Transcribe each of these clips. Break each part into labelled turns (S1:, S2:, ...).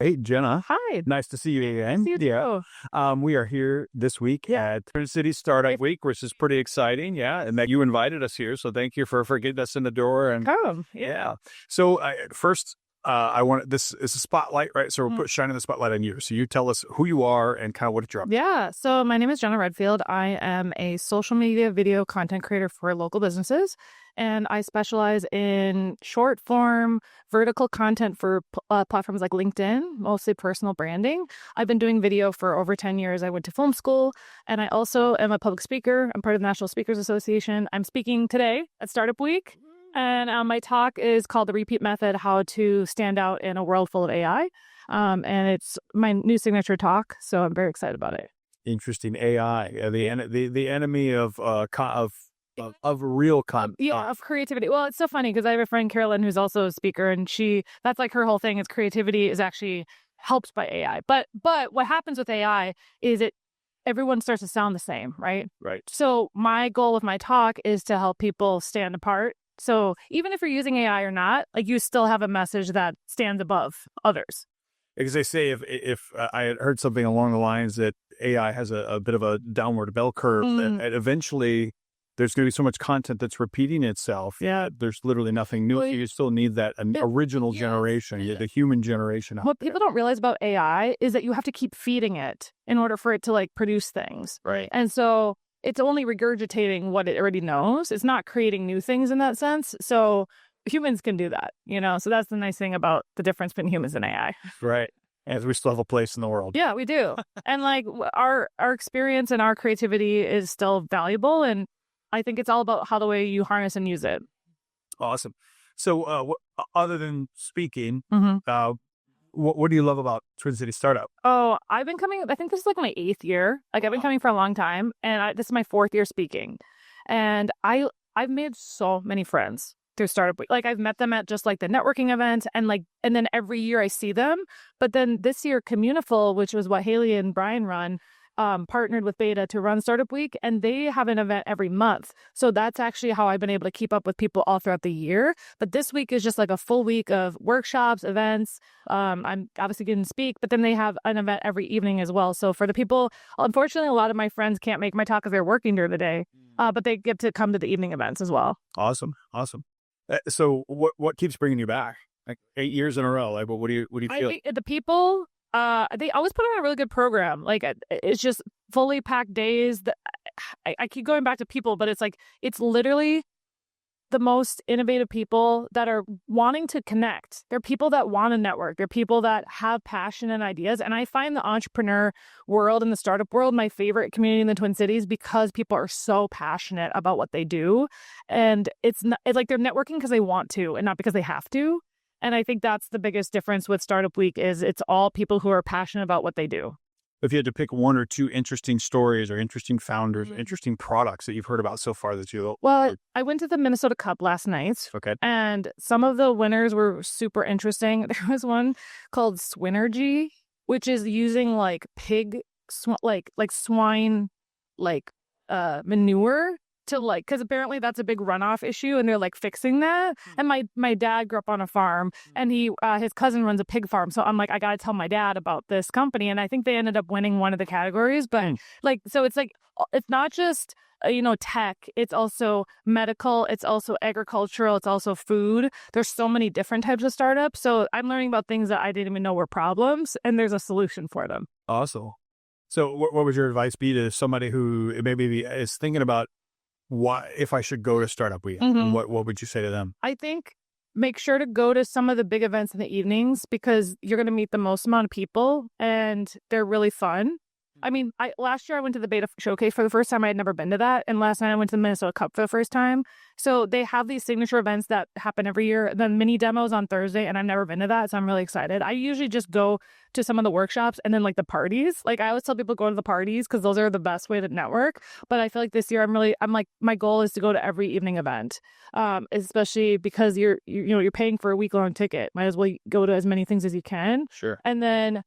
S1: Hey, Jenna.
S2: Hi.
S1: Nice to see you again.
S2: See you too.
S1: We are here this week at Twin Cities Startup Week, which is pretty exciting. Yeah. And that you invited us here. So thank you for getting us in the door. And
S2: Come.
S1: yeah. So first, I want this is a spotlight, right? So we're shining the spotlight on you. So you tell us who you are and kind of what you're up to.
S2: Yeah. So my name is Jenna Redfield. I am a social media video content creator for local businesses. And I specialize in short form vertical content for platforms like LinkedIn, mostly personal branding. I've been doing video for over 10 years. I went to film school, and I also am a public speaker. I'm part of the National Speakers Association. I'm speaking today at Startup Week. And my talk is called The Repeat Method, How to Stand Out in a World Full of AI. And it's my new signature talk, so I'm very excited about it.
S1: Interesting. AI, the enemy of real content.
S2: Yeah, of creativity. Well, it's so funny because I have a friend, Carolyn, who's also a speaker, and that's like her whole thing is creativity is actually helped by AI. But what happens with AI is everyone starts to sound the same, right?
S1: Right.
S2: So my goal with my talk is to help people stand apart. So even if you're using AI or not, like you still have a message that stands above others.
S1: Because they say if I had heard something along the lines that AI has a bit of a downward bell curve, and eventually there's going to be so much content that's repeating itself. Yeah, there's literally nothing new. Well, you still need that original generation, the human generation.
S2: What people don't realize about AI is that you have to keep feeding it in order for it to like produce things.
S1: Right.
S2: And so it's only regurgitating what it already knows. It's not creating new things in that sense. So humans can do that, So that's the nice thing about the difference between humans and AI.
S1: Right. And we still have a place in the world.
S2: Yeah, we do. And like our experience and our creativity is still valuable. And I think it's all about how the way you harness and use it.
S1: Awesome. So other than speaking, what do you love about Twin City Startup?
S2: Oh, I've been coming, I think this is like my 8th year. Like I've been coming for a long time, and this is my 4th year speaking. And I've made so many friends through Startup Week. Like I've met them at just like the networking event, and then every year I see them. But then this year, Communiful, which was what Haley and Brian run, partnered with Beta to run Startup Week, and they have an event every month. So that's actually how I've been able to keep up with people all throughout the year. But this week is just like a full week of workshops, events. I'm obviously getting to speak, but then they have an event every evening as well. So for the people, unfortunately, a lot of my friends can't make my talk because they're working during the day, but they get to come to the evening events as well.
S1: Awesome. So what keeps bringing you back? Like 8 years in a row. Like, what do you feel?
S2: The people. They always put on a really good program. Like it's just fully packed days. I keep going back to people, but it's literally the most innovative people that are wanting to connect. They're people that want to network. They're people that have passion and ideas. And I find the entrepreneur world and the startup world my favorite community in the Twin Cities because people are so passionate about what they do. And it's like they're networking because they want to and not because they have to. And I think that's the biggest difference with Startup Week is it's all people who are passionate about what they do.
S1: If you had to pick one or two interesting stories or interesting founders, or interesting products that you've heard about so far that you...
S2: Well, I went to the Minnesota Cup last night.
S1: Okay.
S2: And some of the winners were super interesting. There was one called Swinergy, which is using like swine manure to because apparently that's a big runoff issue and they're like fixing that. And my dad grew up on a farm and his cousin runs a pig farm. So I'm like, I got to tell my dad about this company. And I think they ended up winning one of the categories. But so it's not just, tech. It's also medical. It's also agricultural. It's also food. There's so many different types of startups. So I'm learning about things that I didn't even know were problems and there's a solution for them.
S1: Awesome. So what would your advice be to somebody who maybe is thinking about if I should go to Startup Week, what would you say to them?
S2: I think make sure to go to some of the big events in the evenings because you're going to meet the most amount of people and they're really fun. I mean, last year I went to the Beta Showcase for the first time. I had never been to that. And last night I went to the Minnesota Cup for the first time. So they have these signature events that happen every year. The mini demos on Thursday, and I've never been to that. So I'm really excited. I usually just go to some of the workshops and then like the parties. Like I always tell people go to the parties because those are the best way to network. But I feel like this year I'm like, my goal is to go to every evening event, especially because you're paying for a week-long ticket. Might as well go to as many things as you can.
S1: Sure.
S2: And then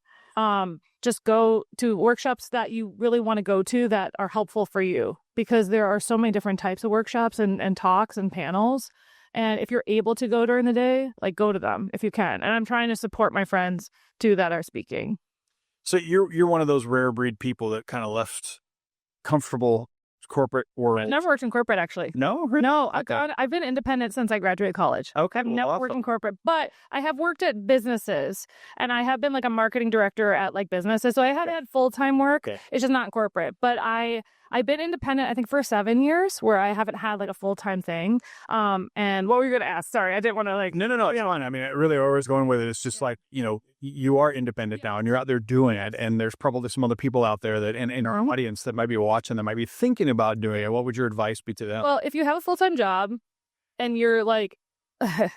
S2: just go to workshops that you really want to go to that are helpful for you because there are so many different types of workshops and talks and panels. And if you're able to go during the day, like go to them if you can. And I'm trying to support my friends too that are speaking.
S1: So you're one of those rare breed people that kind of left comfortable corporate world.
S2: I've never worked in corporate, actually.
S1: No?
S2: No,
S1: Okay.
S2: I've been independent since I graduated college.
S1: Okay.
S2: I've never worked in corporate, but I have worked at businesses, and I have been like a marketing director at like businesses. So I had had full-time work.
S1: Okay.
S2: It's just not in corporate. But I've been independent, I think, for 7 years, where I haven't had like a full-time thing. And what were you going to ask? Sorry, I didn't want to like...
S1: No. It's fine. I mean, really, where I was going with it, it's just like, you are independent now and you're out there doing it. And there's probably some other people out there that in our audience that might be watching, that might be thinking about doing it. What would your advice be to them?
S2: Well, if you have a full-time job and you're like,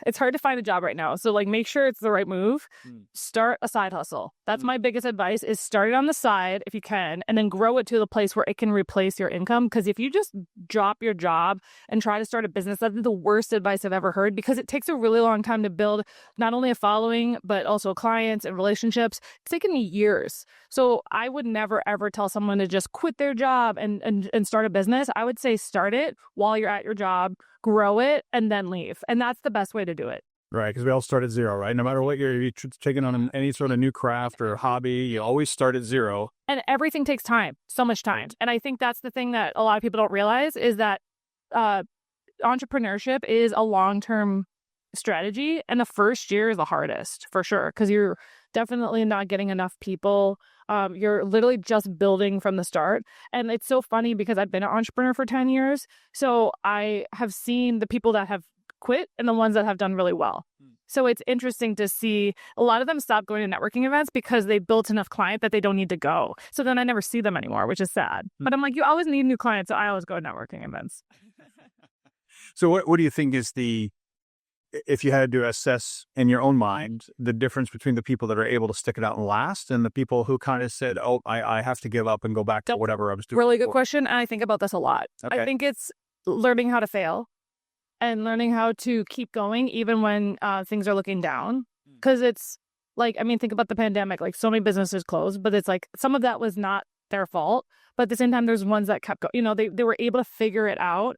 S2: it's hard to find a job right now. So like make sure it's the right move. Start a side hustle. That's my biggest advice, is start it on the side if you can, and then grow it to the place where it can replace your income. Because if you just drop your job and try to start a business, that's the worst advice I've ever heard, because it takes a really long time to build not only a following, but also clients and relationships. It's taken me years. So I would never, ever tell someone to just quit their job and start a business. I would say start it while you're at your job, grow it, and then leave. And that's the best way to do it.
S1: Right, because we all start at zero, right? No matter what you're taking on any sort of new craft or hobby, you always start at zero.
S2: And everything takes time, so much time. And I think that's the thing that a lot of people don't realize, is that entrepreneurship is a long-term strategy. And the first year is the hardest, for sure, because you're definitely not getting enough people. You're literally just building from the start. And it's so funny because I've been an entrepreneur for 10 years. So I have seen the people that have quit and the ones that have done really well. So it's interesting to see a lot of them stop going to networking events because they built enough client that they don't need to go. So then I never see them anymore, which is sad. But I'm like, you always need new clients. So I always go to networking events.
S1: So what do you think is if you had to assess in your own mind, the difference between the people that are able to stick it out and last and the people who kind of said, oh, I have to give up and go back to whatever I was doing?
S2: Really good question. And I think about this a lot.
S1: Okay.
S2: I think it's learning how to fail and learning how to keep going even when things are looking down. Because it's like, I mean, think about the pandemic. Like, so many businesses closed, but it's like some of that was not their fault. But at the same time, there's ones that kept going. They were able to figure it out.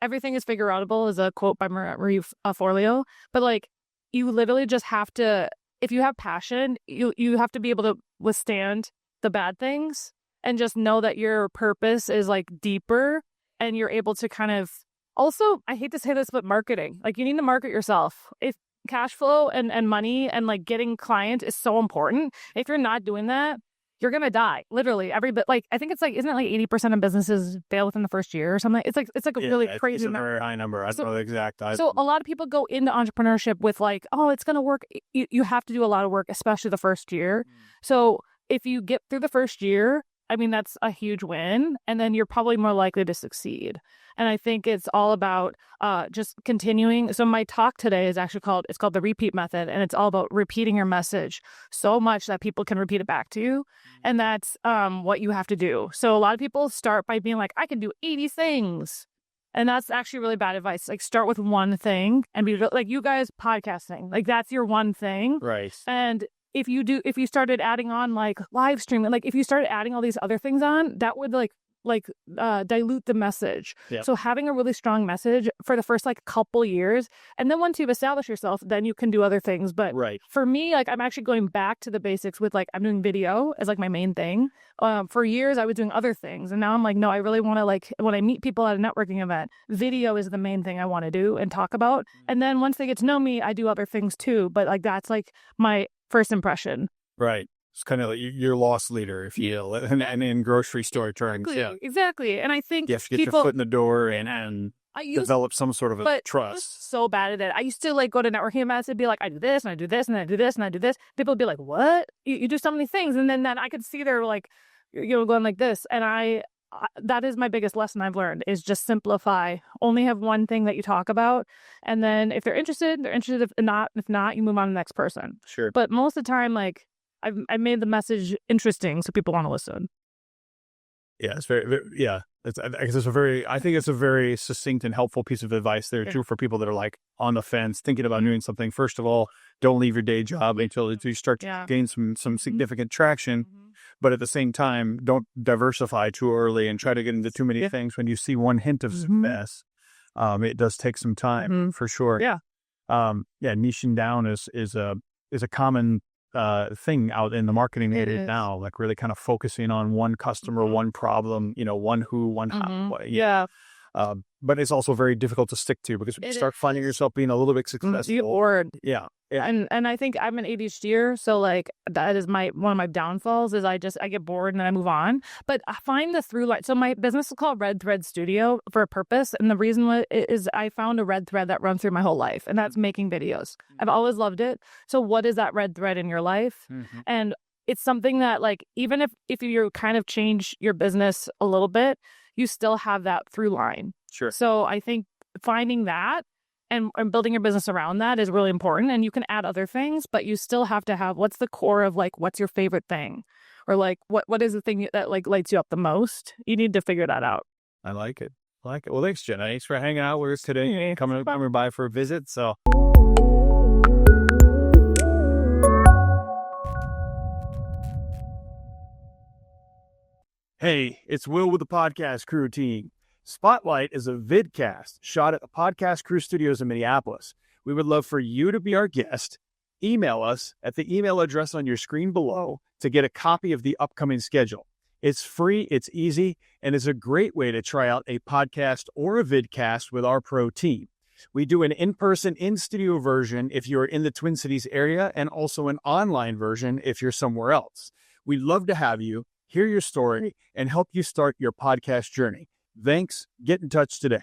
S2: Everything is figure outable is a quote by Marie Forleo. But like, you literally just have to, if you have passion, you have to be able to withstand the bad things and just know that your purpose is like deeper, and you're able to kind of, also, I hate to say this, but marketing, like you need to market yourself. If cash flow and money and like getting client is so important, if you're not doing that, you're going to die. Literally like, I think it's like, isn't it like 80% of businesses fail within the first year or something? It's like a really crazy
S1: number. Very high number. I don't know the exact.
S2: So a lot of people go into entrepreneurship with like, oh, it's going to work. You have to do a lot of work, especially the first year. So if you get through the first year, I mean, that's a huge win. And then you're probably more likely to succeed. And I think it's all about just continuing. So my talk today is actually called the repeat method. And it's all about repeating your message so much that people can repeat it back to you. And that's what you have to do. So a lot of people start by being like, I can do 80 things. And that's actually really bad advice. Like, start with one thing and be like, you guys podcasting, like that's your one thing.
S1: Right.
S2: And if you started adding on like live streaming, like if you started adding all these other things on, that would dilute the message. Yep. So having a really strong message for the first like couple years, and then once you've established yourself, then you can do other things. But for me, like I'm actually going back to the basics with like, I'm doing video as like my main thing. For years I was doing other things, and now I'm like, no, I really want to, like, when I meet people at a networking event, video is the main thing I want to do and talk about. And then once they get to know me, I do other things too. But like, that's like my first impression.
S1: Right. It's kind of like your loss leader, if you will, and in grocery store terms.
S2: Exactly. And I think
S1: you have to get your foot in the door and develop some sort of a trust.
S2: I was so bad at it. I used to like go to networking events and be like, I do this and I do this and I do this and I do this. People would be like, what? You do so many things. And then I could see they're like, going like this. And that is my biggest lesson I've learned, is just simplify. Only have one thing that you talk about. And then if they're interested, they're interested. If not, you move on to the next person.
S1: Sure. But
S2: most of the time, like, I made the message interesting so people want to listen.
S1: Yeah, it's very yeah. I think it's a very succinct and helpful piece of advice there too for people that are like on the fence, thinking about doing something. First of all, don't leave your day job until you start to gain some significant traction. But at the same time, don't diversify too early and try to get into too many things when you see one hint of success. It does take some time for sure.
S2: Yeah.
S1: Niching down is a common thing out in the marketing area now, like really kind of focusing on one customer, one problem, one who, one how.
S2: Yeah.
S1: But it's also very difficult to stick to because you start finding yourself being a little bit successful.
S2: You're bored.
S1: Yeah.
S2: And I think I'm an ADHDer, so like that is one of my downfalls is I get bored and then I move on. But I find the through line. So my business is called Red Thread Studio for a purpose, and the reason is I found a red thread that runs through my whole life, and that's making videos. I've always loved it. So what is that red thread in your life? And it's something that like even if you kind of change your business a little bit, you still have that through line.
S1: Sure.
S2: So I think finding that and building your business around that is really important. And you can add other things, but you still have to have what's the core of like, what's your favorite thing? Or like, what is the thing that like lights you up the most? You need to figure that out.
S1: I like it. Well, thanks, Jenna. Thanks for hanging out with us today, coming by for a visit. So. Hey, it's Will with the Podcast Crew team. Spotlight is a vidcast shot at the Podcast Crew studios in Minneapolis. We would love for you to be our guest. Email us at the email address on your screen below to get a copy of the upcoming schedule. It's free, it's easy, and is a great way to try out a podcast or a vidcast with our pro team. We do an in-person, in-studio version if you're in the Twin Cities area, and also an online version if you're somewhere else. We'd love to have you, hear your story, and help you start your podcast journey. Thanks. Get in touch today.